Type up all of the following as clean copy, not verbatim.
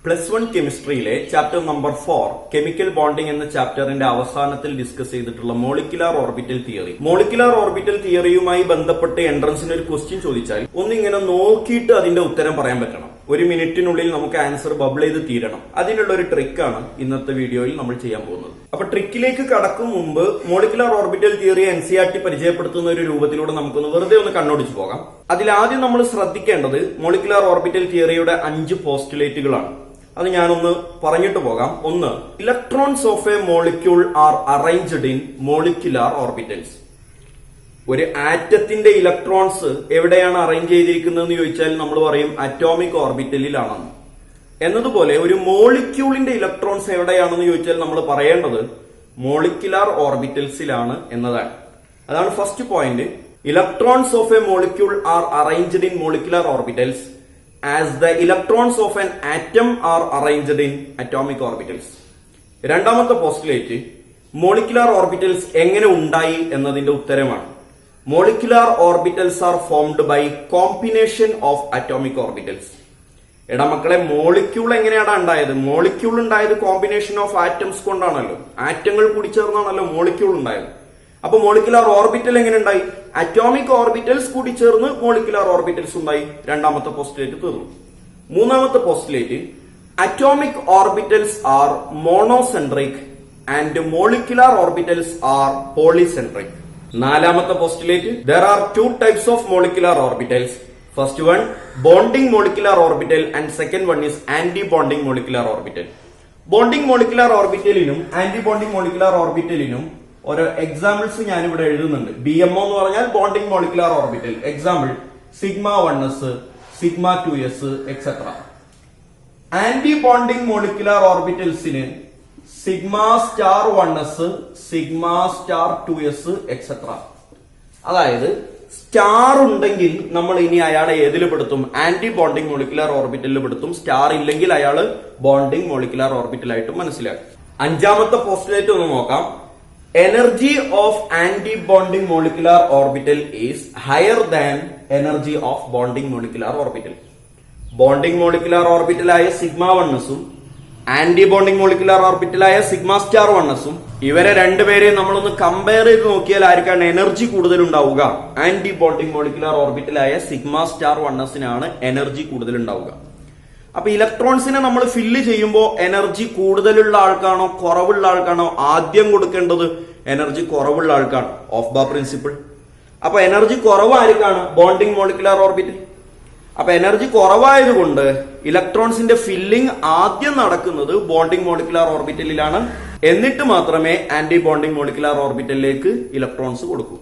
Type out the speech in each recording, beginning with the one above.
+1 കെമിസ്ട്രിയിലെ chapter number 4 chemical bonding എന്ന ചാപ്റ്ററിന്റെ അവസാനത്തിൽ ഡിസ്കസ് ചെയ്തിട്ടുള്ള molecular orbital theory. Molecular orbital തിയറിയുമായി ബന്ധപ്പെട്ട് എൻട്രൻസിന് ഒരു ക്വസ്റ്റ്യൻ ചോദിച്ചാൽ ഒന്നിങ്ങനെ നോക്കിയിട്ട് അതിന്റെ ഉത്തരം പറയാൻ പറ്റണം. ഒരു മിനിറ്റിനുള്ളിൽ നമുക്ക് ആൻസർ ബബിൾ ചെയ്ത് തീരണം. അതിനുള്ള ഒരു ട്രിക്കാണ് ഇന്നത്തെ വീഡിയോയിൽ നമ്മൾ ചെയ്യാൻ പോകുന്നത്. അപ്പൊ ട്രിക്കിലേക്ക് കടക്കും മുമ്പ് മോളിക്കുലാർ ഓർബിറ്റൽ തിയറി NCERT പരിചയപ്പെടുത്തുന്ന ഒരു രൂപത്തിലൂടെ നമുക്കൊന്ന് വെറുതെ ഒന്ന് കണ്ണോടിച്ചു പോകാം. അതിലാദ്യം നമ്മൾ ശ്രദ്ധിക്കേണ്ടത് മോളിക്കുലാർ ഓർബിറ്റൽ തിയറിയുടെ 5 പോസ്റ്റുലേറ്റുകളാണ്. അത് ഞാനൊന്ന് പറഞ്ഞിട്ട് പോകാം. ഒന്ന്, electrons of A molecule R arranged in molecular orbitals. ഒരു ആറ്റത്തിന്റെ ഇലക്ട്രോൺസ് എവിടെയാണ് അറേഞ്ച് ചെയ്തിരിക്കുന്നതെന്ന് ചോദിച്ചാൽ നമ്മൾ പറയും അറ്റോമിക് ഓർബിറ്റലിലാണെന്ന്. എന്നതുപോലെ ഒരു മോളിക്യൂളിന്റെ ഇലക്ട്രോൺസ് എവിടെയാണെന്ന് ചോദിച്ചാൽ നമ്മൾ പറയേണ്ടത് മോളിക്കുലാർ ഓർബിറ്റൽസിലാണ് എന്നതാണ്. അതാണ് first point. Electrons of A molecule R arranged in molecular orbitals as the electrons of an atom are arranged in atomic orbitals. രണ്ടാമത്തെ പോസ്റ്റുലേറ്റ് മോളിക്കുലാർ ഓർബിറ്റൽസ് എങ്ങനെ ഉണ്ടായി എന്നതിന്റെ ഉത്തരമാണ്. Molecular orbitals are formed by combination of atomic orbitals. എടാ മക്കളെ, molecule എങ്ങനെയാണ് ഉണ്ടായത്? Molecule ഉണ്ടായത് കോമ്പിനേഷൻ ഓഫ് ആറ്റംസ് കൊണ്ടാണല്ലോ. ആറ്റങ്ങൾ കൂടി ചേർന്നാണല്ലോ മോളിക്യൂൾ ഉണ്ടായത്. അപ്പൊ മോളിക്കുലാർ ഓർബിറ്റൽ എങ്ങനെ ഉണ്ടായി? അറ്റോമിക് ഓർബിറ്റൽസ് കൂടി ചേർന്ന് മോളിക്കുലാർ ഓർബിറ്റൽസ് ഉണ്ടായി. രണ്ടാമത്തെ പോസ്റ്റുലേറ്റ് തീർന്നു. മൂന്നാമത്തെ postulate atomic orbitals are monocentric and molecular orbitals are polycentric. നാലാമത്തെ postulate there are 2 types of molecular orbitals. First one bonding molecular orbital and second one is anti-bonding molecular orbital. Bonding molecular ഓർബിറ്റലിനും anti bonding molecular ഓർബിറ്റലിനും ഓരോ examples ഞാൻ ഇവിടെ എഴുതുന്നുണ്ട്. BMO എന്ന് പറഞ്ഞാൽ bonding molecular orbital. Example σ1s, σ2s etcetera. Anti bonding molecular ഓർബിറ്റൽസിന് σ*1s, σ*2s etcetera. അതായത് സ്റ്റാർ ഉണ്ടെങ്കിൽ നമ്മൾ ഇനി അയാളെ ഏതിൽ പെടുത്തും? ആന്റി ബോണ്ടിങ് മോളിക്കുലാർ ഓർബിറ്റലിൽ പെടുത്തും. സ്റ്റാർ ഇല്ലെങ്കിൽ അയാള് ബോണ്ടിങ് മോളിക്കുലാർ ഓർബിറ്റലായിട്ട് മനസ്സിലാക്കും. അഞ്ചാമത്തെ പോസ്റ്റുലേറ്റ് ഒന്ന് നോക്കാം. Energy of anti-bonding molecular orbital is higher than energy of bonding molecular orbital. Bonding molecular orbital ആയ σ1s anti bonding molecular orbital ആയ σ*1s ഇവരെ രണ്ടുപേരെയും നമ്മളൊന്ന് കമ്പയർ ചെയ്ത് നോക്കിയാൽ ആർക്കാണ് എനർജി കൂടുതൽ ഉണ്ടാവുക? ആന്റി ബോണ്ടിങ് മോളിക്കുലാർ ഓർബിറ്റൽ ആയ σ*1s എനർജി കൂടുതൽ ഉണ്ടാവുക. അപ്പൊ ഇലക്ട്രോൺസിനെ നമ്മൾ ഫില്ല് ചെയ്യുമ്പോൾ എനർജി കൂടുതലുള്ള ആൾക്കാണോ കുറവുള്ള ആൾക്കാണോ ആദ്യം കൊടുക്കേണ്ടത്? എനർജി കുറവുള്ള ആൾക്കാണ്. ഓഫ് ബാ പ്രിൻസിപ്പിൾ. അപ്പൊ എനർജി കുറവായിരിക്കാണ് ബോണ്ടിങ് മോളിക്കുലാർ ഓർബിറ്റൽ. അപ്പൊ എനർജി കുറവായതുകൊണ്ട് ഇലക്ട്രോൺസിന്റെ ഫില്ലിംഗ് ആദ്യം നടക്കുന്നത് ബോണ്ടിങ് മോളിക്കുലാർ ഓർബിറ്റലിലാണ്. എന്നിട്ട് മാത്രമേ ആന്റി ബോണ്ടിങ് മോളിക്കുലാർ ഓർബിറ്റലിലേക്ക് ഇലക്ട്രോൺസ് കൊടുക്കൂ.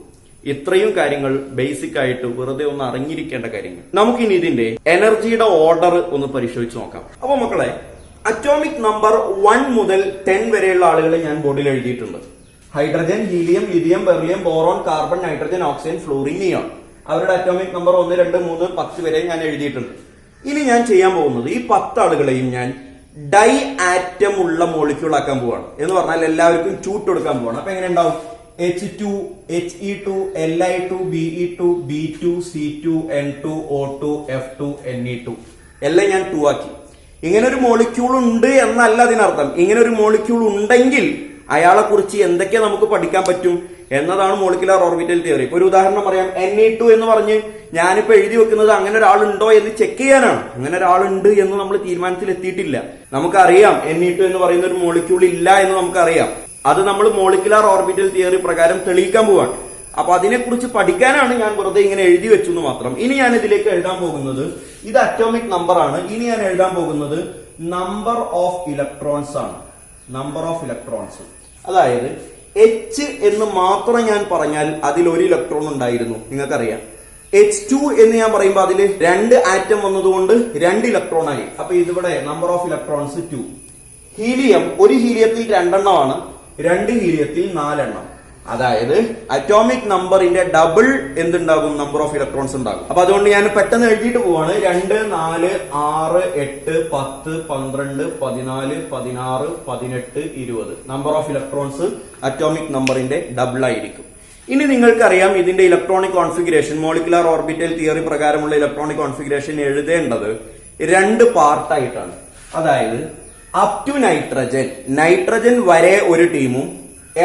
ഇത്രയും കാര്യങ്ങൾ ബേസിക് ആയിട്ട് വെറുതെ ഒന്ന് അറിഞ്ഞിരിക്കേണ്ട കാര്യങ്ങൾ. നമുക്കിനി ഇതിന്റെ എനർജിയുടെ ഓർഡർ ഒന്ന് പരിശോധിച്ച് നോക്കാം. അപ്പൊ മക്കളെ, അറ്റോമിക് നമ്പർ 1 മുതൽ 10 വരെയുള്ള ആളുകളെ ഞാൻ ബോർഡിൽ എഴുതിയിട്ടുണ്ട്. Hydrogen, helium, lithium, beryllium, boron, carbon, nitrogen, oxygen, fluorine, neon. അവരുടെ അറ്റോമിക് നമ്പർ 1, 2, 3, 10 വരെ ഞാൻ എഴുതിയിട്ടുണ്ട്. ഇനി ഞാൻ ചെയ്യാൻ പോകുന്നത് ഈ 10 ആളുകളെയും ഞാൻ ഡൈ ആറ്റം ഉള്ള മോളിക്യൂൾ ആക്കാൻ പോവാണ്. എന്ന് പറഞ്ഞാൽ എല്ലാവർക്കും ചൂട്ട് കൊടുക്കാൻ പോവാണ്. അപ്പൊ എങ്ങനെ ഉണ്ടാവും? H2, He2, Li2, Be2, B2, C2, N2, O2, F2, Ne2 എല്ലാം ഞാൻ 2 ആക്കി. ഇങ്ങനെ ഒരു മോളിക്യൂൾ ഉണ്ട് എന്നല്ല അതിനർത്ഥം. ഇങ്ങനെ ഒരു മോളിക്യൂൾ ഉണ്ടെങ്കിൽ അയാളെ കുറിച്ച് എന്തൊക്കെ നമുക്ക് പഠിക്കാൻ പറ്റും എന്നതാണ് മോളിക്കുലാർ ഓർബിറ്റൽ തിയറി. ഇപ്പൊ ഒരു ഉദാഹരണം പറയാം. Ne2 എന്ന് പറഞ്ഞ് ഞാനിപ്പോ എഴുതി വെക്കുന്നത് അങ്ങനെ ഒരാളുണ്ടോ എന്ന് ചെക്ക് ചെയ്യാനാണ്. അങ്ങനെ ഒരാളുണ്ട് എന്ന് നമ്മൾ തീരുമാനത്തിൽ എത്തിയിട്ടില്ല. നമുക്കറിയാം Ne2 എന്ന് പറയുന്ന ഒരു മോളിക്യൂൾ ഇല്ല എന്ന് നമുക്കറിയാം. അത് നമ്മൾ മോളിക്കുലാർ ഓർബിറ്റൽ തിയറി പ്രകാരം തെളിയിക്കാൻ പോവാണ്. അപ്പൊ അതിനെക്കുറിച്ച് പഠിക്കാനാണ് ഞാൻ വെറുതെ ഇങ്ങനെ എഴുതി വെച്ചു എന്ന് മാത്രം. ഇനി ഞാൻ ഇതിലേക്ക് എഴുതാൻ പോകുന്നത്, ഇത് അറ്റോമിക് നമ്പർ ആണ്. ഇനി ഞാൻ എഴുതാൻ പോകുന്നത് നമ്പർ ഓഫ് ഇലക്ട്രോൺസ് ആണ്. നമ്പർ ഓഫ് ഇലക്ട്രോൺസ്, അതായത് H എന്ന് മാത്രം ഞാൻ പറഞ്ഞാൽ അതിൽ ഒരു ഇലക്ട്രോൺ ഉണ്ടായിരുന്നു. നിങ്ങൾക്കറിയാം. H2 എന്ന് ഞാൻ പറയുമ്പോൾ അതിൽ 2 ആറ്റം വന്നതുകൊണ്ട് 2 ഇലക്ട്രോൺ ആയി. അപ്പൊ ഇതിവിടെ നമ്പർ ഓഫ് ഇലക്ട്രോൺസ് 2. ഹീലിയം, ഒരു ഹീലിയത്തിൽ 2 എണ്ണമാണ്, 2 ഹീലിയത്തിൽ 4 എണ്ണം. അതായത് അറ്റോമിക് നമ്പറിന്റെ ഡബിൾ എന്തുണ്ടാകും? നമ്പർ ഓഫ് ഇലക്ട്രോൺസ് ഉണ്ടാകും. അപ്പൊ അതുകൊണ്ട് ഞാൻ പെട്ടെന്ന് എഴുതിയിട്ട് പോവാണ്. 2, 4, 6, 8, 10, 12, 14, 16, 18, 20 നമ്പർ ഓഫ് ഇലക്ട്രോൺസ് അറ്റോമിക് നമ്പറിന്റെ ഡബിൾ ആയിരിക്കും. ഇനി നിങ്ങൾക്കറിയാം ഇതിന്റെ electronic configuration. Molecular orbital theory പ്രകാരമുള്ള ഇലക്ട്രോണിക് കോൺഫിഗറേഷൻ എഴുതേണ്ടത് 2 പാർട്ടായിട്ടാണ്. അതായത് അപ് ടു നൈട്രജൻ, നൈട്രജൻ വരെ ഒരു ടീമും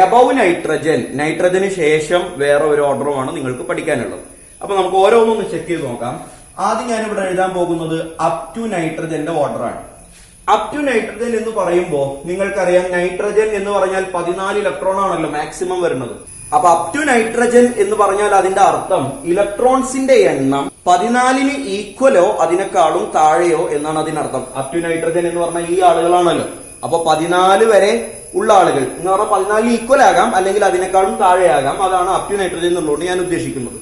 എബവ് നൈട്രജൻ, നൈട്രജന് ശേഷം വേറെ ഒരു ഓർഡറുമാണ് നിങ്ങൾക്ക് പഠിക്കാനുള്ളത്. അപ്പൊ നമുക്ക് ഓരോന്നൊന്ന് ചെക്ക് ചെയ്ത് നോക്കാം. ആദ്യം ഞാനിവിടെ എഴുതാൻ പോകുന്നത് അപ് ടു നൈട്രജന്റെ ഓർഡറാണ്. അപ് ടു നൈട്രജൻ എന്ന് പറയുമ്പോൾ നിങ്ങൾക്കറിയാം നൈട്രജൻ എന്ന് പറഞ്ഞാൽ 14 ഇലക്ട്രോൺ ആണല്ലോ മാക്സിമം വരുന്നത്. അപ്പൊ അപ് ടു നൈട്രജൻ എന്ന് പറഞ്ഞാൽ അതിന്റെ അർത്ഥം ഇലക്ട്രോൺസിന്റെ എണ്ണം 14ന് ഈക്വലോ അതിനേക്കാളും താഴെയോ എന്നാണ് അതിനർത്ഥം. അപ് ടു നൈട്രജൻ എന്ന് പറഞ്ഞാൽ ഈ ആളുകളാണല്ലോ. അപ്പൊ 14 വരെ ഉള്ള ആളുകൾ എന്ന് പറഞ്ഞാൽ 14 ഈക്വൽ ആകാം അല്ലെങ്കിൽ അതിനേക്കാളും താഴെയാകാം. അതാണ് അപ് ടു നൈട്രജൻ എന്നുള്ളത് ഞാൻ ഉദ്ദേശിക്കുന്നത്.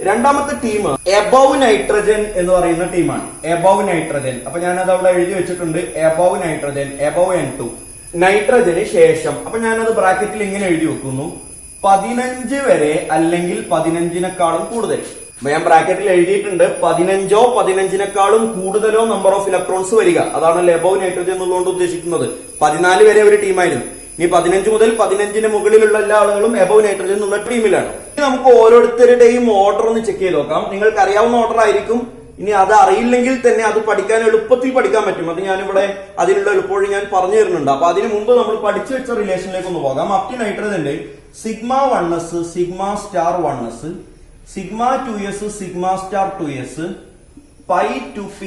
രണ്ടാമത്തെ ടീം എബവ് നൈട്രജൻ എന്ന് പറയുന്ന ടീമാണ്. എബവ് നൈട്രജൻ, അപ്പൊ ഞാനത് അവിടെ എഴുതി വെച്ചിട്ടുണ്ട്. എബവ് നൈട്രജൻ, എബവ് N2, നൈട്രജന് ശേഷം. അപ്പൊ ഞാനത് ബ്രാക്കറ്റിൽ ഇങ്ങനെ എഴുതി വെക്കുന്നു, 15 വരെ അല്ലെങ്കിൽ 15നേക്കാളും കൂടുതൽ. അപ്പൊ ഞാൻ ബ്രാക്കറ്റിൽ എഴുതിയിട്ടുണ്ട് 15ഓ 15നേക്കാളും കൂടുതലോ നമ്പർ ഓഫ് ഇലക്ട്രോൺസ് വരിക. അതാണ് എബവ് നൈട്രജൻ എന്നുള്ളതുകൊണ്ട് ഉദ്ദേശിക്കുന്നത്. 14 വരെ ഒരു ടീമായിരുന്നു. ഇനി 15 മുതൽ 15ന് മുകളിലുള്ള എല്ലാ ആളുകളും എബവ് നൈട്രജൻ എന്നുള്ള ടീമിലാണ്. ഇനി നമുക്ക് ഓരോരുത്തരുടെയും ഓർഡർ ഒന്ന് ചെക്ക് ചെയ്ത് നോക്കാം. നിങ്ങൾക്ക് അറിയാവുന്ന ഓർഡർ ആയിരിക്കും. ഇനി അത് അറിയില്ലെങ്കിൽ തന്നെ അത് പഠിക്കാൻ എളുപ്പത്തിൽ പഠിക്കാൻ പറ്റും. അത് ഞാനിവിടെ അതിനുള്ള എളുപ്പവഴി ഞാൻ പറഞ്ഞു തരുന്നുണ്ട്. അപ്പൊ അതിന് മുമ്പ് നമ്മൾ പഠിച്ചു വെച്ച റിലേഷനിലേക്ക് ഒന്ന് പോകാം. അപ് ടു നൈട്രജന്റെ sigma 1s, sigma star 1s, sigma 2s, sigma star 2s, pi 2p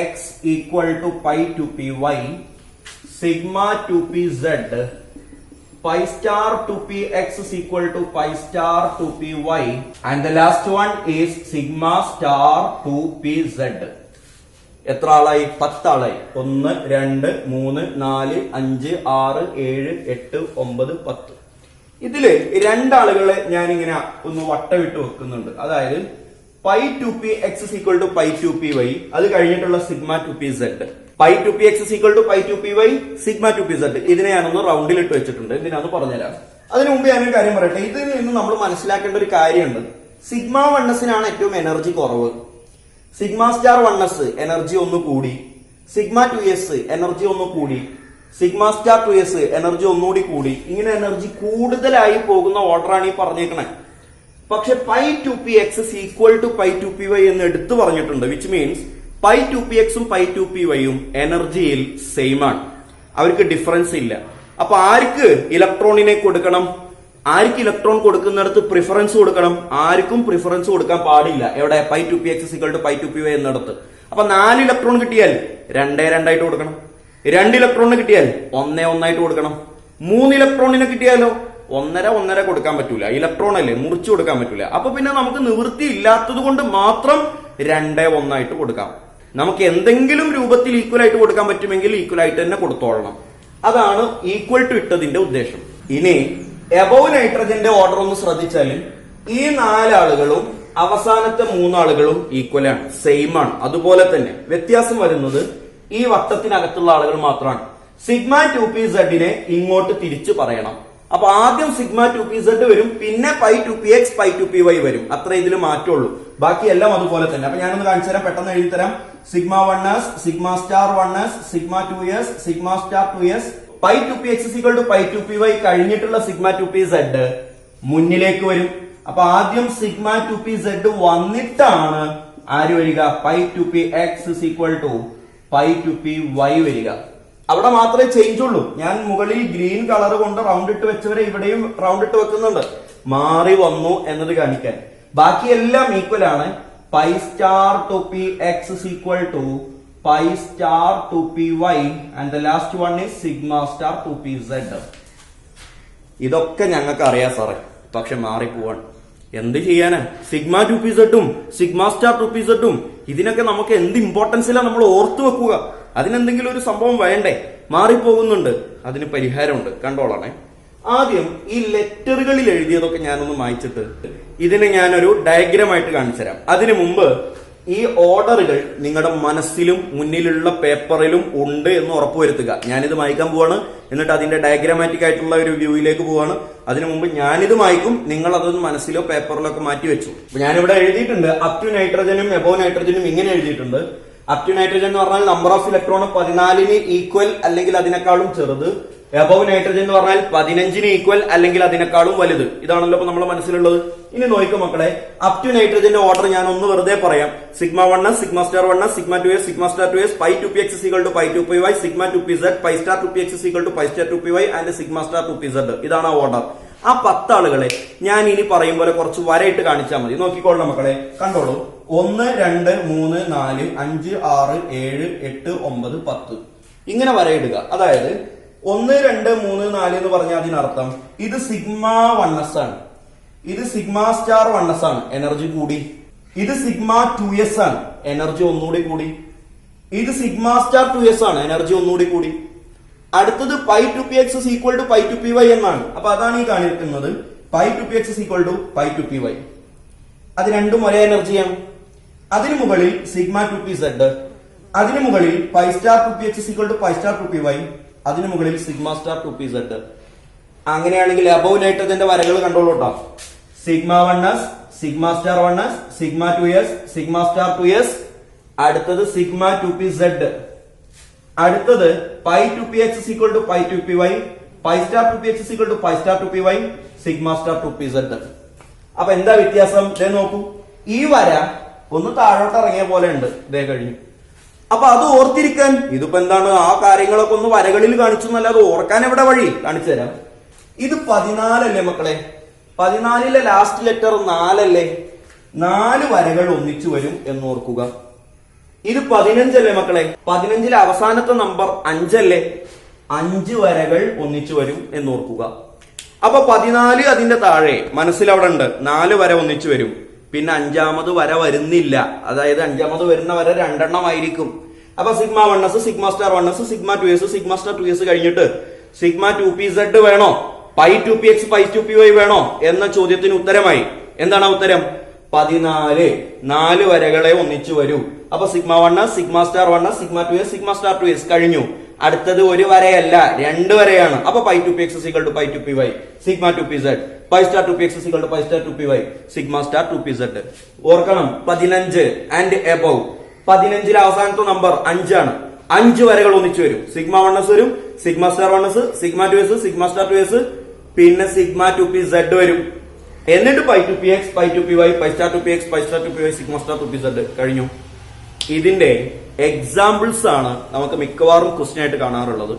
x equal to pi 2p y, sigma 2p z, pi star 2p x is equal to pi star 2p y, and the last one is sigma star 2p z. എത്ര ആളായി? 10 ആളായി. 1 2 3 4 5 6 7 8 9 10. ഇതില് രണ്ടാളുകളെ ഞാൻ ഇങ്ങനെ ഒന്ന് വട്ടമിട്ട് വെക്കുന്നുണ്ട്. അതായത് pi 2p x is equal to pi 2p y, അത് കഴിഞ്ഞിട്ടുള്ള sigma 2p z, pi 2p x is equal to pi 2p y, sigma 2p z. ഇതിനെ ഞാനൊന്ന് റൗണ്ടിൽ ഇട്ട് വെച്ചിട്ടുണ്ട്. ഇതിനാന്ന് പറഞ്ഞുതരാം. അതിനു മുമ്പ് ഞാനൊരു കാര്യം പറയട്ടെ. ഇതിൽ നിന്ന് നമ്മൾ മനസ്സിലാക്കേണ്ട ഒരു കാര്യമുണ്ട്. സിഗ്മ 1sനാണ് ഏറ്റവും എനർജി കുറവ്. സിഗ്മ സ്റ്റാർ 1s എനർജി ഒന്ന് കൂടി, സിഗ്മ 2s എനർജി ഒന്ന് കൂടി, സിഗ്മ സ്റ്റാർ 2s എനർജി ഒന്നുകൂടി കൂടി. ഇങ്ങനെ എനർജി കൂടുതലായി പോകുന്ന ഓർഡറാണ് ഈ പറഞ്ഞേക്കണേ. പക്ഷെ pi 2p x is equal to pi 2p y എന്ന് എടുത്തു പറഞ്ഞിട്ടുണ്ട്. Which means pi 2p x ഉം പൈ 2p y ഉം എനർജിയിൽ സെയിം ആണ്. അവർക്ക് ഡിഫറൻസ് ഇല്ല. അപ്പൊ ആർക്ക് ഇലക്ട്രോണിനെ കൊടുക്കണം? ആർക്ക് ഇലക്ട്രോൺ കൊടുക്കുന്നിടത്ത് പ്രിഫറൻസ് കൊടുക്കണം? ആർക്കും പ്രിഫറൻസ് കൊടുക്കാൻ പാടില്ല. എവിടെ? Pi 2p x is equal to pi 2p y എന്നിടത്ത്. അപ്പൊ 4 ഇലക്ട്രോൺ കിട്ടിയാൽ 2 2 ആയിട്ട് കൊടുക്കണം. 2 ഇലക്ട്രോണിന് കിട്ടിയാൽ 1 1 ആയിട്ട് കൊടുക്കണം. 3 ഇലക്ട്രോണിനെ കിട്ടിയാലോ 1 1 കൊടുക്കാൻ പറ്റൂല. ഇലക്ട്രോൺ അല്ലേ, മുറിച്ചു കൊടുക്കാൻ പറ്റൂല. അപ്പൊ പിന്നെ നമുക്ക് നിവൃത്തി ഇല്ലാത്തത് കൊണ്ട് മാത്രം 2 1 ആയിട്ട് കൊടുക്കാം. നമുക്ക് എന്തെങ്കിലും രൂപത്തിൽ ഈക്വൽ ആയിട്ട് കൊടുക്കാൻ പറ്റുമെങ്കിൽ ഈക്വൽ ആയിട്ട് തന്നെ കൊടുത്തോളണം. അതാണ് ഈക്വൽ ടു ഇട്ടതിന്റെ ഉദ്ദേശം. ഇനി എബവ് നൈട്രജന്റെ ഓർഡർ ഒന്ന് ശ്രദ്ധിച്ചാൽ ഈ 4 ആളുകളും അവസാനത്തെ 3 ആളുകളും ഈക്വൽ ആണ്, സെയിം ആണ്. അതുപോലെ തന്നെ വ്യത്യാസം വരുന്നത് ഈ വട്ടത്തിനകത്തുള്ള ആളുകൾ മാത്രമാണ്. സിഗ്മ 2p z ഇങ്ങോട്ട് തിരിച്ചു പറയണം. അപ്പൊ ആദ്യം സിഗ്മ 2p z വരും, പിന്നെ pi 2p x pi 2p y വരും. അത്ര ഇതിൽ മാറ്റമുള്ളൂ. ബാക്കി എല്ലാം അതുപോലെ തന്നെ. അപ്പൊ ഞാനൊന്ന് കാണിച്ചു തരാം, പെട്ടെന്ന് എഴുതി തരാം. Sigma 1s, sigma star 1s, sigma 2s, sigma star 2s, pi 2p x is equal to pi 2p y കഴിഞ്ഞിട്ടുള്ള സിഗ്മ 2p z മുന്നിലേക്ക് വരും. അപ്പൊ ആദ്യം സിഗ്മ 2p z വന്നിട്ടാണ് ആര് വരിക? Pi 2p x is equal to pi 2p y വരിക. അവിടെ മാത്രമേ ചേഞ്ച് ഉള്ളൂ. ഞാൻ മുകളിൽ ഗ്രീൻ കളർ കൊണ്ട് റൗണ്ട് ഇട്ട് വെച്ചവരെ ഇവിടെയും റൗണ്ട് ഇട്ട് വെക്കുന്നുണ്ട്, മാറി വന്നു എന്നത് കാണിക്കാൻ. ബാക്കിയെല്ലാം ഈക്വൽ ആണ്. Pi star 2p x is equal to pi star 2p y, and the last one is sigma star 2p z. ഇതൊക്കെ ഞങ്ങൾക്ക് അറിയാം സാറേ, പക്ഷെ മാറിപ്പോവാണ്. എന്ത് ചെയ്യാനാ? സിഗ്മ 2p z ഉം സിഗ്മ സ്റ്റാർ 2p z ഉം ഇതിനൊക്കെ നമുക്ക് എന്ത് ഇമ്പോർട്ടൻസിലാണ് നമ്മൾ ഓർത്തു വെക്കുക? അതിനെന്തെങ്കിലും ഒരു സംഭവം വേണ്ടേ? മാറിപ്പോകുന്നുണ്ട്. അതിന് പരിഹാരമുണ്ട്, കണ്ടോളണേ. ആദ്യം ഈ ലെറ്ററുകളിൽ എഴുതിയതൊക്കെ ഞാനൊന്ന് മായ്ച്ചിട്ട് ഇതിനെ ഞാനൊരു ഡയഗ്രാം ആയിട്ട് കാണിച്ചു തരാം. അതിനു മുമ്പ് ഈ ഓർഡറുകൾ നിങ്ങളുടെ മനസ്സിലും മുന്നിലുള്ള പേപ്പറിലും ഉണ്ട് എന്ന് ഉറപ്പുവരുത്തുക. ഞാനിത് മായ്ക്കാൻ പോവാണ്, എന്നിട്ട് അതിന്റെ ഡയഗ്രാമാറ്റിക് ആയിട്ടുള്ള ഒരു വ്യൂയിലേക്ക് പോവാണ്. അതിനു മുമ്പ് ഞാനിത് മായ്ക്കും, നിങ്ങൾ അതൊന്ന് മനസ്സിലോ പേപ്പറിലോ ഒക്കെ മാറ്റി വെച്ചു. ഞാനിവിടെ എഴുതിയിട്ടുണ്ട് അപ് ടു നൈട്രജനും എബോവ് നൈട്രജനും ഇങ്ങനെ എഴുതിയിട്ടുണ്ട്. അപ് ടു നൈട്രജൻ എന്ന് പറഞ്ഞാൽ നമ്പർ ഓഫ് ഇലക്ട്രോൺ 14ന് ഈക്വൽ അല്ലെങ്കിൽ അതിനേക്കാളും ചെറുത്. എബവ് നൈട്രജൻ എന്ന് പറഞ്ഞാൽ 15 ഈക്വൽ അല്ലെങ്കിൽ അതിനേക്കാളും വലുത്. ഇതാണല്ലോ ഇപ്പൊ നമ്മുടെ മനസ്സിലുള്ളത്. ഇനി നോക്കൂ മക്കളെ, അപ് ടു നൈട്രജന്റെ ഓർഡർ ഞാൻ ഒന്ന് വെറുതെ പറയാം. Sigma 1s, sigma star 1s, sigma 2s, sigma star 2s, pi 2px pi 2py, sigma 2pz, pi star 2px pi star 2py and sigma star 2pz. ഇതാണ് ആ ഓർഡർ. ആ 10 ആളുകളെ ഞാൻ ഇനി പറയും പോലെ കുറച്ച് വരയിട്ട് കാണിച്ചാൽ മതി. നോക്കിക്കോളണം മക്കളെ, കണ്ടോളൂ. 1 2 3 4 5 6 7 8 9 10 ഇങ്ങനെ വരയിടുക. അതായത് 1 2 3 4 എന്ന് പറഞ്ഞാൽ അതിനർത്ഥം ഇത് സിഗ്മ 1s ആണ്, ഇത് സിഗ്മ സ്റ്റാർ 1s ആണ്, എനർജി കൂടി. ഇത് സിഗ്മ 2s ആണ്, എനർജി ഒന്നുകൂടി കൂടി. ഇത് സിഗ്മ സ്റ്റാർ 2s ആണ്, എനർജി ഒന്നുകൂടി കൂടി. അടുത്തത് pi 2px equal to pi 2py എന്നാണ്. അപ്പൊ അതാണ് ഈ കാണിക്കുന്നത്. Pi 2px equal to pi 2py. അത് രണ്ടും ഒരേ എനർജിയാണ്. അതിനു മുകളിൽ സിഗ്മ 2pz, അതിനു മുകളിൽ pi star 2px equal to pi star 2py, അതിനു മുകളിൽ സിഗ്മ സ്റ്റാർ 2pz. അങ്ങനെയാണെങ്കിൽ അബവ് നൈട്രജന്റെ വരകൾ കണ്ടോളൂ കേട്ടോ. Sigma 1s, sigma star 1s, sigma 2s, sigma star 2s, അടുത്തത് സിഗ്മ 2pz, അടുത്തത് pi 2px equal to pi 2py, pi star 2px equal to pi star 2py, sigma star 2pz. അപ്പൊ എന്താ വ്യത്യാസം? ദേ നോക്കൂ, ഈ വര ഒന്ന് താഴോട്ട് ഇറങ്ങിയ പോലെ ഉണ്ട്. ഇതേ കഴിഞ്ഞു. അപ്പൊ അത് ഓർത്തിരിക്കാൻ ഇതിപ്പോ എന്താണ്, ആ കാര്യങ്ങളൊക്കെ ഒന്ന് വരകളിൽ കാണിച്ചു എന്നല്ലാതെ ഓർക്കാൻ എവിടെ വഴി? കാണിച്ചു തരാം. ഇത് 14 അല്ലേ മക്കളെ? 14ലെ ലാസ്റ്റ് ലെറ്റർ 4 അല്ലേ? 4 വരകൾ ഒന്നിച്ചു വരും എന്ന് ഓർക്കുക. ഇത് 15 അല്ലേ മക്കളെ? 15ലെ അവസാനത്തെ നമ്പർ 5 അല്ലേ? 5 വരകൾ ഒന്നിച്ചു വരും എന്ന് ഓർക്കുക. അപ്പൊ 14 അതിന്റെ താഴെ മനസ്സിൽ അവിടെ ഉണ്ട്, 4 വര ഒന്നിച്ചു വരും. പിന്നെ 5ാമത് വര വരുന്നില്ല. അതായത് 5ാമത് വരുന്ന വര 2 എണ്ണം ആയിരിക്കും. അപ്പൊ sigma 1s, sigma star 1s, sigma 2s, sigma star 2s കഴിഞ്ഞിട്ട് സിഗ്മ 2pz വേണോ, പൈ 2px പൈ 2py വേണോ എന്ന ചോദ്യത്തിന് ഉത്തരമായി. എന്താണ് ഉത്തരം? 14. 4 വരകളെ ഒന്നിച്ചു വരൂ. അപ്പൊ sigma 1s, sigma star 1s, sigma 2s, sigma star 2s കഴിഞ്ഞു. അടുത്തത് ഒരു വരയല്ല, 2 വരയാണ്. അപ്പൊ pi 2px equal to pi 2py, sigma 2pz, pi star 2px equal to pi star 2py, sigma star 2pz. ഓർക്കണം, 15 ആൻഡ് എബവ്. 15ലെ അവസാനത്തെ number 5 ആണ്. 5 വരകൾ ഒന്നിച്ചു വരും. സിഗ്മ 1s വരും, sigma star 1s, sigma 2s, sigma star 2s, പിന്നെ sigma 2pz വരും. എന്നിട്ട് pi 2px, pi 2py, pi star 2px, pi star 2py, sigma star 2pz കഴിഞ്ഞു. ഇതിന്റെ എക്സാമ്പിൾസ് ആണ് നമുക്ക് മിക്കവാറും ക്വസ്റ്റ്യൻ ആയിട്ട് കാണാറുള്ളത്.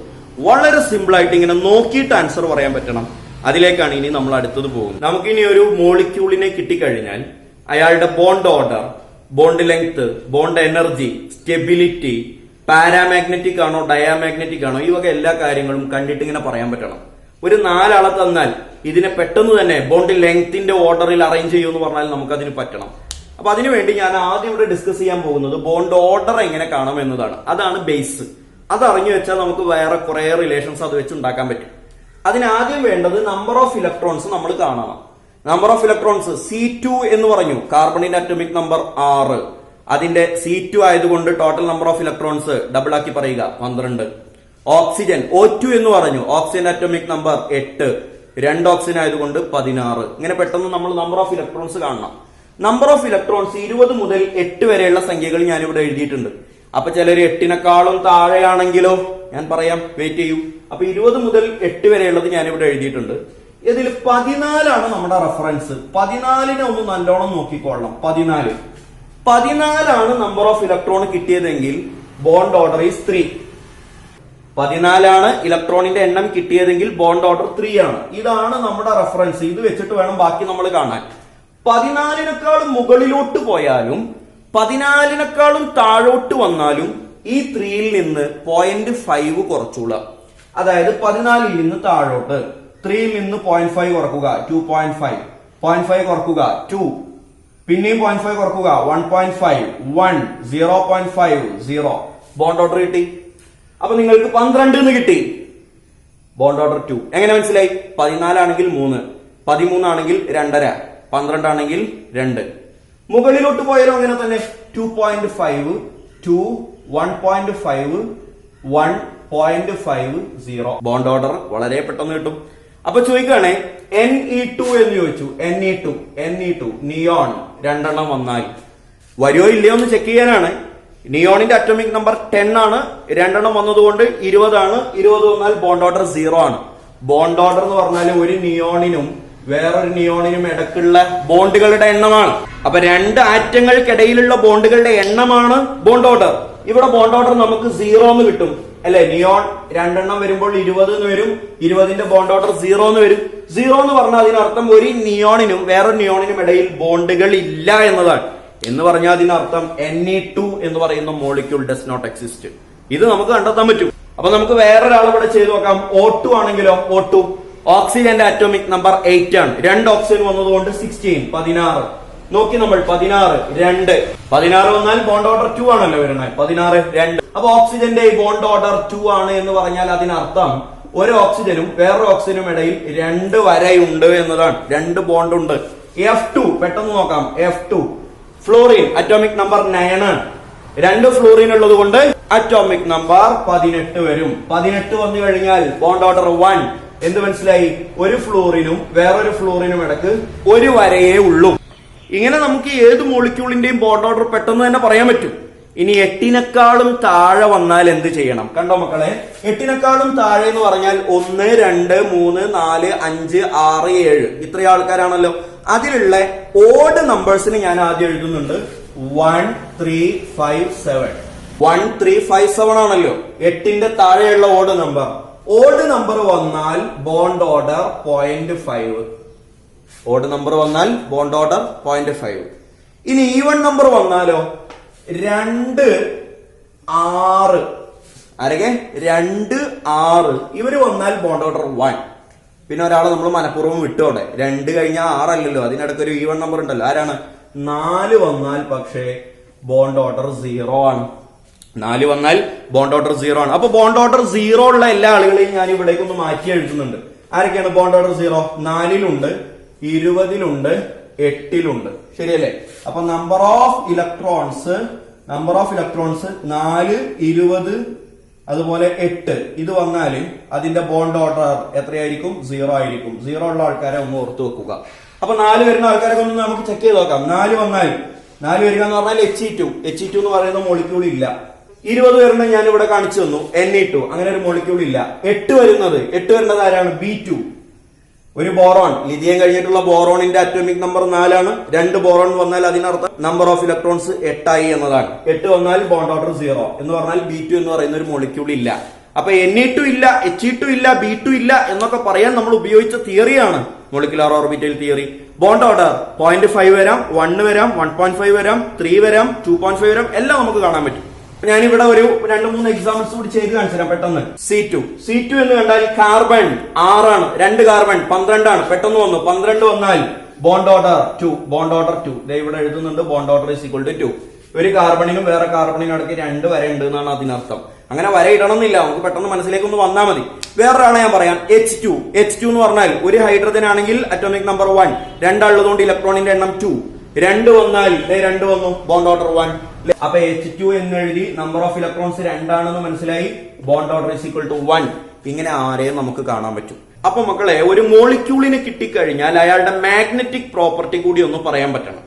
വളരെ സിമ്പിൾ ആയിട്ട് ഇങ്ങനെ നോക്കിയിട്ട് ആൻസർ പറയാൻ പറ്റണം. അതിലേക്കാണ് ഇനി നമ്മൾ അടുത്തത് പോകുന്നത്. നമുക്കിനി ഒരു മോളിക്യൂളിനെ കിട്ടിക്കഴിഞ്ഞാൽ അയാളുടെ bond order, bond length, bond energy, stability, paramagnetic ആണോ ഡയാമാഗ്നറ്റിക് ആണോ, ഈ വക എല്ലാ കാര്യങ്ങളും കണ്ടിട്ട് ഇങ്ങനെ പറയാൻ പറ്റണം. ഒരു 4 ആളെ തന്നാൽ ഇതിനെ പെട്ടെന്ന് തന്നെ ബോണ്ട് ലെങ്ത്തിന്റെ ഓർഡറിൽ അറേഞ്ച് ചെയ്യുമെന്ന് പറഞ്ഞാൽ നമുക്കതിന് പറ്റണം. അപ്പൊ അതിനുവേണ്ടി ഞാൻ ആദ്യം ഇവിടെ ഡിസ്കസ് ചെയ്യാൻ പോകുന്നത് ബോണ്ട് ഓർഡർ എങ്ങനെ കാണാം എന്നതാണ്. അതാണ് ബേസ്. അത് അറിഞ്ഞു വെച്ചാൽ നമുക്ക് വേറെ കുറെ റിലേഷൻസ് അത് വെച്ച് ഉണ്ടാക്കാൻ പറ്റും. അതിനാദ്യം വേണ്ടത് നമ്പർ ഓഫ് ഇലക്ട്രോൺസ് നമ്മൾ കാണണം. നമ്പർ ഓഫ് ഇലക്ട്രോൺസ് C2 എന്ന് പറഞ്ഞു. കാർബണിന്റെ അറ്റോമിക് നമ്പർ 6. അതിന്റെ C2 ആയതുകൊണ്ട് total number of electrons double ആക്കി പറയുക 12. ഓക്സിജൻ O2 എന്ന് പറഞ്ഞു. Oxygen atomic number 8. 2 ഓക്സിജൻ ആയതുകൊണ്ട് 16. ഇങ്ങനെ പെട്ടെന്ന് നമ്മൾ നമ്പർ ഓഫ് ഇലക്ട്രോൺസ് കാണണം. നമ്പർ ഓഫ് ഇലക്ട്രോൺസ് 20 മുതൽ 8 വരെയുള്ള സംഖ്യകൾ ഞാൻ ഇവിടെ എഴുതിയിട്ടുണ്ട്. അപ്പൊ ചിലർ 8നേക്കാളും താഴെയാണെങ്കിലോ ഞാൻ പറയാം, വെയിറ്റ് ചെയ്യൂ. അപ്പൊ 20 മുതൽ 8 വരെയുള്ളത് ഞാൻ ഇവിടെ എഴുതിയിട്ടുണ്ട്. ഇതിൽ 14 നമ്മുടെ റെഫറൻസ്. 14നെ ഒന്ന് നല്ലോണം നോക്കിക്കൊള്ളണം. 14 നമ്പർ ഓഫ് ഇലക്ട്രോൺ കിട്ടിയതെങ്കിൽ ബോണ്ട് ഓർഡർ ഈസ് 3. 14 ഇലക്ട്രോണിന്റെ എണ്ണം കിട്ടിയതെങ്കിൽ ബോണ്ട് ഓർഡർ 3 ആണ്. ഇതാണ് നമ്മുടെ റെഫറൻസ്. ഇത് വെച്ചിട്ട് വേണം ബാക്കി നമ്മൾ കാണാൻ. 14നേക്കാളും മുകളിലോട്ട് പോയാലും 14നേക്കാളും താഴോട്ട് വന്നാലും ഈ 3യിൽ നിന്ന് 0.5 കുറച്ചുള്ള. അതായത് 14ൽ നിന്ന് താഴോട്ട് 3യിൽ നിന്ന് 0.5 കുറക്കുക 2.5, 0.5 കുറക്കുക 2, പിന്നെയും 0.5 കുറക്കുക 1.5, 1, 0.5, 0. ബോണ്ട് ഓർഡർ കിട്ടി. അപ്പൊ നിങ്ങൾക്ക് 12 എന്ന് കിട്ടി. Bond order 2. എങ്ങനെ മനസ്സിലായി? 14 ആണെങ്കിൽ 3, 13 ആണെങ്കിൽ 2.5, 12 ആണെങ്കിൽ 2. മുകളിലോട്ട് പോയാലും അങ്ങനെ തന്നെ 2.5, 2, 1.5, 1.5, 0. ബോണ്ട് ഓർഡർ വളരെ പെട്ടെന്ന് കിട്ടും. അപ്പൊ ചോദിക്കുകയാണെ NE2 എന്ന് ചോദിച്ചു. NE2 നിയോൺ 2 വന്നാൽ വരുമോ ഇല്ലയോ എന്ന് ചെക്ക് ചെയ്യാനാണ്. നിയോണിന്റെ അറ്റോമിക് നമ്പർ 10 ആണ്. രണ്ടെണ്ണം വന്നതുകൊണ്ട് 20 ആണ്. 20 വന്നാൽ ബോണ്ട് ഓർഡർ 0 ആണ്. ബോണ്ട് ഓർഡർ എന്ന് പറഞ്ഞാൽ ഒരു നിയോണിനും വേറൊരു നിയോണിനും ഇടക്കുള്ള ബോണ്ടുകളുടെ എണ്ണമാണ്. അപ്പൊ രണ്ട് ആറ്റങ്ങൾക്കിടയിലുള്ള ബോണ്ടുകളുടെ എണ്ണമാണ് ബോണ്ട് ഓർഡർ. ഇവിടെ ബോണ്ട് ഓർഡർ നമുക്ക് 0 എന്ന് കിട്ടും അല്ലെ. നിയോൺ രണ്ടെണ്ണം വരുമ്പോൾ 20 എന്ന് വരും. 20ന്റെ ബോണ്ട് ഓർഡർ 0 എന്ന് വരും. 0 എന്ന് പറഞ്ഞാൽ അതിനർത്ഥം ഒരു നിയോണിനും വേറൊരു നിയോണിനും ഇടയിൽ ബോണ്ടുകൾ ഇല്ല എന്നതാണ്. എന്ന് പറഞ്ഞാൽ അതിനർത്ഥം Ne2 എന്ന് പറയുന്ന മോളിക്യൂൾ ഡസ് നോട്ട് എക്സിസ്റ്റ്. ഇത് നമുക്ക് കണ്ടെത്താൻ പറ്റും. അപ്പൊ നമുക്ക് വേറൊരാൾ ഇവിടെ ചെയ്തു നോക്കാം. O2 ആണെങ്കിലോ, O2 ഓക്സിജന്റെ അറ്റോമിക് നമ്പർ 8 ആണ്. 2 ഓക്സിജൻ വന്നതുകൊണ്ട് 16 നോക്കി നമ്മൾ 16 വന്നാൽ ബോണ്ട് ഓർഡർ 2 ആണല്ലോ വരുന്നത്. 16 അപ്പൊ ഓക്സിജന്റെ ബോണ്ട് ഓർഡർ 2 ആണ് എന്ന് പറഞ്ഞാൽ അതിനർത്ഥം ഒരു ഓക്സിജനും വേറൊരു ഓക്സിജനും ഇടയിൽ 2 വരയുണ്ട് എന്നതാണ്. 2 ബോണ്ട് ഉണ്ട്. F2 പെട്ടെന്ന് നോക്കാം. F2 ഫ്ലോറിൻ അറ്റോമിക് നമ്പർ 9 ആണ്. 2 ഫ്ലോറിൻ ഉള്ളത് കൊണ്ട് അറ്റോമിക് നമ്പർ 18 വരും. 18 വന്നു കഴിഞ്ഞാൽ ബോണ്ട് ഓർഡർ 1. എന്ത് മനസ്സിലായി? ഒരു ഫ്ലോറിനും വേറൊരു ഫ്ലോറിനും ഇടക്ക് ഒരു വരയേ ഉള്ളൂ. ഇങ്ങനെ നമുക്ക് ഏത് മോളിക്യൂളിന്റെയും ബോണ്ട് ഓർഡർ പെട്ടെന്ന് തന്നെ പറയാൻ പറ്റും. ഇനി 8നേക്കാളും താഴെ വന്നാൽ എന്ത് ചെയ്യണം? കണ്ടോ മക്കളെ, 8നേക്കാളും താഴെ എന്ന് പറഞ്ഞാൽ 1, 2, 3, 4, 5, 6, 7 ഇത്രയും ആൾക്കാരാണല്ലോ. അതിലുള്ള ഓഡ് നമ്പേഴ്സിന് ഞാൻ ആദ്യം എഴുതുന്നുണ്ട് 1, 3, 5, 7. 1, 3, 5, 7 ആണല്ലോ 8ന്റെ താഴെയുള്ള ഓഡ് നമ്പർ. ഓഡ് നമ്പർ വന്നാൽ ബോണ്ട് ഓർഡർ 0.5. ഓഡ് നമ്പർ വന്നാൽ ബോണ്ട് ഓർഡർ 0.5. ഇനി ഈവൺ നമ്പർ വന്നാലോ 2, 6. ആരൊക്കെ? 2, 6 ഇവര് വന്നാൽ ബോണ്ട് ഓർഡർ 1. പിന്നെ ഒരാളെ നമ്മൾ മനഃപൂർവ്വം വിട്ടോടെ. 2 കഴിഞ്ഞാൽ 6 അല്ലല്ലോ, അതിനിടയ്ക്ക് ഒരു ഈവൺ നമ്പർ ഉണ്ടല്ലോ. ആരാണ്? 4 വന്നാൽ പക്ഷേ ബോണ്ട് ഓർഡർ 0 ആണ്. 4 വന്നാൽ ബോണ്ട് ഓർഡർ 0 ആണ്. അപ്പൊ ബോണ്ട് ഓർഡർ 0 ഉള്ള എല്ലാ ആളുകളെയും ഞാൻ ഇവിടേക്ക് ഒന്ന് മാറ്റി എഴുതുന്നുണ്ട്. ആരൊക്കെയാണ് ബോണ്ട് ഓർഡർ 0? 4-ലുണ്ട്, 20-ലുണ്ട്, 8-ലുണ്ട്. ശരിയല്ലേ? അപ്പൊ നമ്പർ ഓഫ് ഇലക്ട്രോൺസ് 4, 20 അതുപോലെ 8 ഇത് വന്നാല് അതിന്റെ ബോണ്ട് ഓർഡർ എത്രയായിരിക്കും? 0 ആയിരിക്കും. 0 ഉള്ള ആൾക്കാരെ ഒന്ന് ഓർത്ത് വെക്കുക. അപ്പൊ 4 വരുന്ന ആൾക്കാരെ ഒന്ന് നമുക്ക് ചെക്ക് ചെയ്ത് നോക്കാം. 4 വന്നാൽ 4 വരിക എന്ന് പറഞ്ഞാൽ He2 എന്ന് പറയുന്ന മോളിക്യൂൾ ഇല്ല. 20 വരുന്നത് ഞാൻ ഇവിടെ കാണിച്ചു തന്നു, Ne2 അങ്ങനെ ഒരു മോളിക്യൂൾ ഇല്ല. 8 വരുന്നത് ആരാണ്? B2 ഒരു ബോറോൺ. ലിഥിയം കഴിഞ്ഞിട്ടുള്ള ബോറോണിന്റെ അറ്റോമിക് നമ്പർ 4 ആണ്. 2 ബോറോൺ വന്നാൽ അതിനർത്ഥം നമ്പർ ഓഫ് ഇലക്ട്രോൺസ് 8 ആയി എന്നതാണ്. 8 വന്നാൽ ബോണ്ട് ഓർഡർ 0 എന്ന് പറഞ്ഞാൽ B2 എന്ന് പറയുന്ന ഒരു മോളിക്യൂൾ ഇല്ല. അപ്പൊ Ne2 ഇല്ല, He2 ഇല്ല, B2 ഇല്ല എന്നൊക്കെ പറയാൻ നമ്മൾ ഉപയോഗിച്ച തിയറിയാണ് molecular orbital theory. Bond order 0.5 വരാം, 1 വരാം, 1.5 വരാം, 3 വരാം, 2.5 വരാം, എല്ലാം നമുക്ക് കാണാൻ പറ്റും. ഞാനിവിടെ ഒരു 2-3 എക്സാമ്പിൾസ് കൂടി ചെയ്ത് കാണിച്ചു തരാം പെട്ടെന്ന്. C2 എന്ന് കണ്ടാൽ കാർബൺ 6 ആണ്. 2 കാർബൺ 12 ആണ്. പെട്ടെന്ന് വന്നു. 12 വന്നാൽ ബോണ്ട് ഓർഡർ 2. ഇവിടെ എഴുതുന്നുണ്ട് ബോണ്ട് ഓർഡർ = 2. ഒരു കാർബണിനും വേറെ കാർബണിനും ഇടയ്ക്ക് 2 വര ഉണ്ട് എന്നാണ് അതിനർത്ഥം. അങ്ങനെ വര ഇടണമെന്നില്ല, നമുക്ക് പെട്ടെന്ന് മനസ്സിലേക്ക് ഒന്ന് വന്നാൽ മതി. വേറൊരാളെ ഞാൻ പറയാം. H2 എന്ന് പറഞ്ഞാൽ ഒരു ഹൈഡ്രജൻ ആണെങ്കിൽ അറ്റോമിക് നമ്പർ 1. 2 ഉള്ളതുകൊണ്ട് ഇലക്ട്രോണിന്റെ എണ്ണം 2. 2 വന്നാൽ 2 വന്നു, ബോണ്ട് ഓർഡർ 1. അപ്പൊ H2 എന്ന് എഴുതി നമ്പർ ഓഫ് ഇലക്ട്രോൺസ് 2 ആണെന്ന് മനസ്സിലായി. Bond order = 1. ഇങ്ങനെ ആരെയും നമുക്ക് കാണാൻ പറ്റും. അപ്പൊ മക്കളെ, ഒരു മോളിക്യൂളിന് കിട്ടിക്കഴിഞ്ഞാൽ അയാളുടെ മാഗ്നറ്റിക് പ്രോപ്പർട്ടി കൂടി ഒന്ന് പറയാൻ പറ്റണം.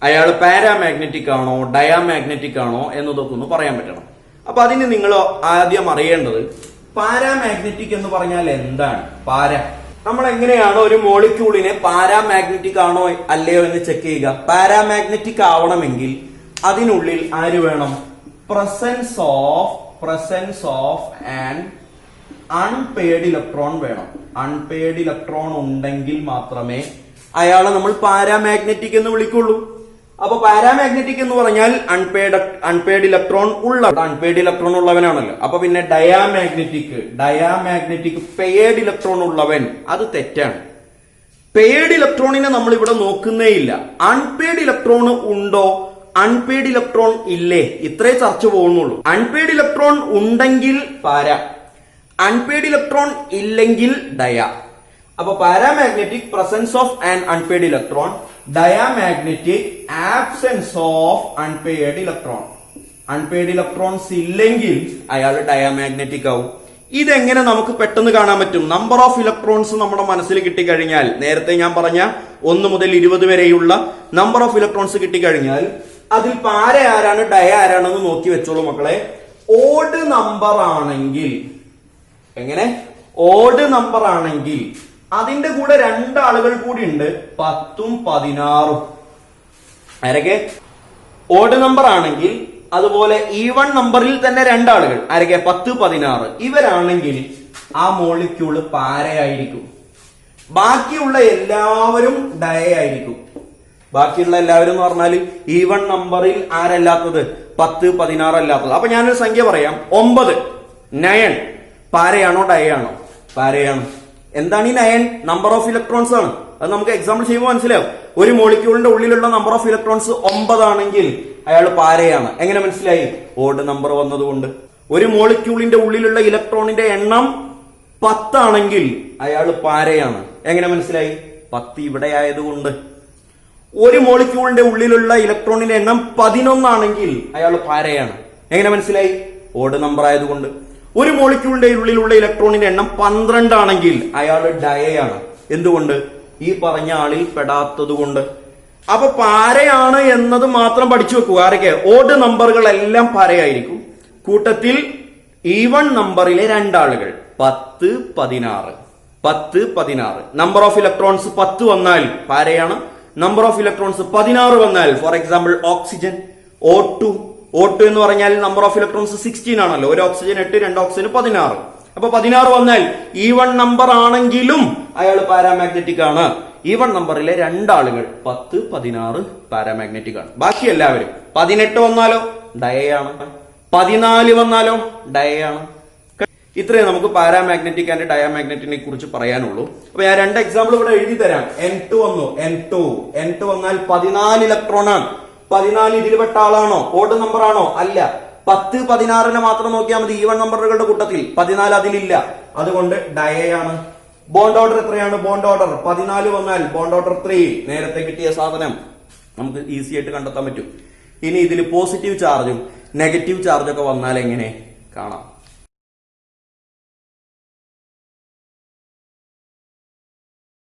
അയാൾ പാരാമാഗ്നറ്റിക് ആണോ ഡയാമാഗ്നറ്റിക് ആണോ എന്നതൊക്കെ ഒന്ന് പറയാൻ പറ്റണം. അപ്പൊ അതിന് നിങ്ങൾ ആദ്യം അറിയേണ്ടത് പാരാമാഗ്നറ്റിക് എന്ന് പറഞ്ഞാൽ എന്താണ്? നമ്മൾ എങ്ങനെയാണ് ഒരു മോളിക്യൂളിനെ പാരാമാഗ്നറ്റിക് ആണോ അല്ലയോ എന്ന് ചെക്ക് ചെയ്യുക? പാരാമാഗ്നറ്റിക് ആവണമെങ്കിൽ അതിനുള്ളിൽ ആര് വേണം? Presence of an unpaired electron വേണം. അൺപെയർഡ് ഇലക്ട്രോൺ ഉണ്ടെങ്കിൽ മാത്രമേ അയാളെ നമ്മൾ പാരാമാഗ്നറ്റിക് എന്ന് വിളിക്കുള്ളൂ. അപ്പൊ പാരാമാഗ്നറ്റിക് എന്ന് പറഞ്ഞാൽ അൺപെയർഡ് ഇലക്ട്രോൺ ഉള്ളവനാണല്ലോ. അപ്പൊ പിന്നെ ഡയാമാഗ്നറ്റിക് പെയർഡ് ഇലക്ട്രോൺ ഉള്ളവൻ, അത് തെറ്റാണ്. പെയർഡ് ഇലക്ട്രോണിനെ നമ്മൾ ഇവിടെ നോക്കുന്നേ ഇല്ല. അൺപെയർഡ് ഇലക്ട്രോൺ ഉണ്ടോ, അൺപെയർഡ് ഇലക്ട്രോൺ ഇല്ലേ, ഇത്രേ ചർച്ച പോകുന്നുള്ളൂ. അൺപെയർഡ് ഇലക്ട്രോൺ ഉണ്ടെങ്കിൽ പാര, അൺപെയർഡ് ഇലക്ട്രോൺ ഇല്ലെങ്കിൽ ഡയ. അപ്പൊ paramagnetic presence of an unpaired electron, diamagnetic absence of unpaired electron. Unpaired electrons ഇല്ലെങ്കിൽ അയാൾ ഡയാമാഗ്നറ്റിക് ആവും. ഇതെങ്ങനെ നമുക്ക് പെട്ടെന്ന് കാണാൻ പറ്റും? നമ്പർ ഓഫ് ഇലക്ട്രോൺസ് നമ്മുടെ മനസ്സിൽ കിട്ടിക്കഴിഞ്ഞാൽ, നേരത്തെ ഞാൻ പറഞ്ഞ 1 മുതൽ 20 വരെയുള്ള നമ്പർ ഓഫ് ഇലക്ട്രോൺസ് കിട്ടിക്കഴിഞ്ഞാൽ അതിൽ പാര ആരാണ് ഡയ ആരാണെന്ന് നോക്കി വെച്ചോളൂ മക്കളെ. ഓഡ് നമ്പർ ആണെങ്കിൽ, എങ്ങനെ ഓഡ് നമ്പർ ആണെങ്കിൽ അതിന്റെ കൂടെ രണ്ടാളുകൾ കൂടി ഉണ്ട്, 10ഉം 16ഉം. ആരൊക്കെ? ഓഡ് നമ്പർ ആണെങ്കിൽ അതുപോലെ ഈവൺ നമ്പറിൽ തന്നെ രണ്ടാളുകൾ, ആരൊക്കെ? 10, 16. ഇവരാണെങ്കിൽ ആ മോളിക്യൂള് പാരയായിരിക്കും. ബാക്കിയുള്ള എല്ലാവരും ഡയ ആയിരിക്കും. ബാക്കിയുള്ള എല്ലാവരും എന്ന് പറഞ്ഞാൽ ഈവൺ നമ്പറിൽ ആരല്ലാത്തത്? 10, 16 അല്ലാത്തത്. അപ്പൊ ഞാനൊരു സംഖ്യ പറയാം, 9, 9. പാരയാണോ ഡയയാണോ? പാരയാണ്. എന്താണ് ഈ 9? നമ്പർ ഓഫ് ഇലക്ട്രോൺസ് ആണ്. അത് നമുക്ക് എക്സാമ്പിൾ ചെയ്യുമ്പോൾ മനസ്സിലാവും. ഒരു മോളിക്യൂളിന്റെ ഉള്ളിലുള്ള നമ്പർ ഓഫ് ഇലക്ട്രോൺസ് 9 ആണെങ്കിൽ അയാൾ പാരയാണ്. എങ്ങനെ മനസ്സിലായി? ഓഡ് നമ്പർ വന്നതുകൊണ്ട്. ഒരു മോളിക്യൂളിന്റെ ഉള്ളിലുള്ള ഇലക്ട്രോണിന്റെ എണ്ണം 10 ആണെങ്കിൽ അയാൾ പാരയാണ്. എങ്ങനെ മനസ്സിലായി? 10 ഇവിടെ ആയതുകൊണ്ട്. ഒരു മോളിക്യൂളിന്റെ ഉള്ളിലുള്ള ഇലക്ട്രോണിന്റെ എണ്ണം 11 ആണെങ്കിൽ അയാൾ പാരയാണ്. എങ്ങനെ മനസ്സിലായി? ഓഡ് നമ്പർ ആയതുകൊണ്ട്. ഒരു മോളിക്യൂളിന്റെ ഉള്ളിലുള്ള ഇലക്ട്രോണിന്റെ എണ്ണം 12 ആണെങ്കിൽ അയാൾ ഡയയാണ്. എന്തുകൊണ്ട്? ഈ പറഞ്ഞ ആളിൽ പെടാത്തത് കൊണ്ട്. അപ്പൊ പാരയാണ് എന്നത് മാത്രം പഠിച്ചു വെക്കുക. ആരൊക്കെ? ഓഡ് നമ്പറുകളെല്ലാം പാരയായിരിക്കും. കൂട്ടത്തിൽ ഈവൺ നമ്പറിലെ രണ്ടാളുകൾ 10, 16. 10, 16. നമ്പർ ഓഫ് ഇലക്ട്രോൺസ് 10 വന്നാൽ പാരയാണ്. നമ്പർ ഓഫ് ഇലക്ട്രോൺസ് 16 വന്നാൽ, for example oxygen O2. O2 എന്ന് പറഞ്ഞാൽ നമ്പർ ഓഫ് ഇലക്ട്രോൺസ് 16 ആണല്ലോ. ഒരു ഓക്സിജൻ 8, 2 ഓക്സിജൻ 16. അപ്പൊ 16 വന്നാൽ ഈവൺ നമ്പർ ആണെങ്കിലും അയാൾ പാരാമാഗ്നറ്റിക് ആണ്. ഈവൺ നമ്പറിലെ രണ്ടാളുകൾ 10, 16 പാരാമാഗ്നറ്റിക് ആണ്. ബാക്കി എല്ലാവരും 18 വന്നാലോ ഡയയാണ്. 14 വന്നാലോ ഡയയാണ്. ഇത്രയും നമുക്ക് പാരാമാഗ്നറ്റിക് ആൻഡ് ഡയാമാഗ്നറ്റിനെ കുറിച്ച് പറയാനുള്ളൂ. അപ്പൊ ഞാൻ 2 എക്സാമ്പിൾ ഇവിടെ എഴുതി തരാം. N2 വന്നു. N2 വന്നാൽ 14 ഇലക്ട്രോൺ ആണ്. 14 ഇതിൽ പെട്ട ആളാണോ? ഓഡ് നമ്പർ ആണോ? അല്ല. 10, 16 മാത്രം നോക്കിയാൽ മതി. ഈവൺ നമ്പറുകളുടെ കൂട്ടത്തിൽ 14 അതിലില്ല. അതുകൊണ്ട് ഡയയാണ്. ബോണ്ട് ഓർഡർ എത്രയാണ്? ബോണ്ട് ഓർഡർ 14 വന്നാൽ ബോണ്ട് ഓർഡർ 3. നേരത്തെ കിട്ടിയ സാധനം നമുക്ക് ഈസി ആയിട്ട് കണ്ടെത്താൻ പറ്റും. ഇനി ഇതിൽ പോസിറ്റീവ് ചാർജും നെഗറ്റീവ് ചാർജൊക്കെ വന്നാൽ എങ്ങനെ കാണാം.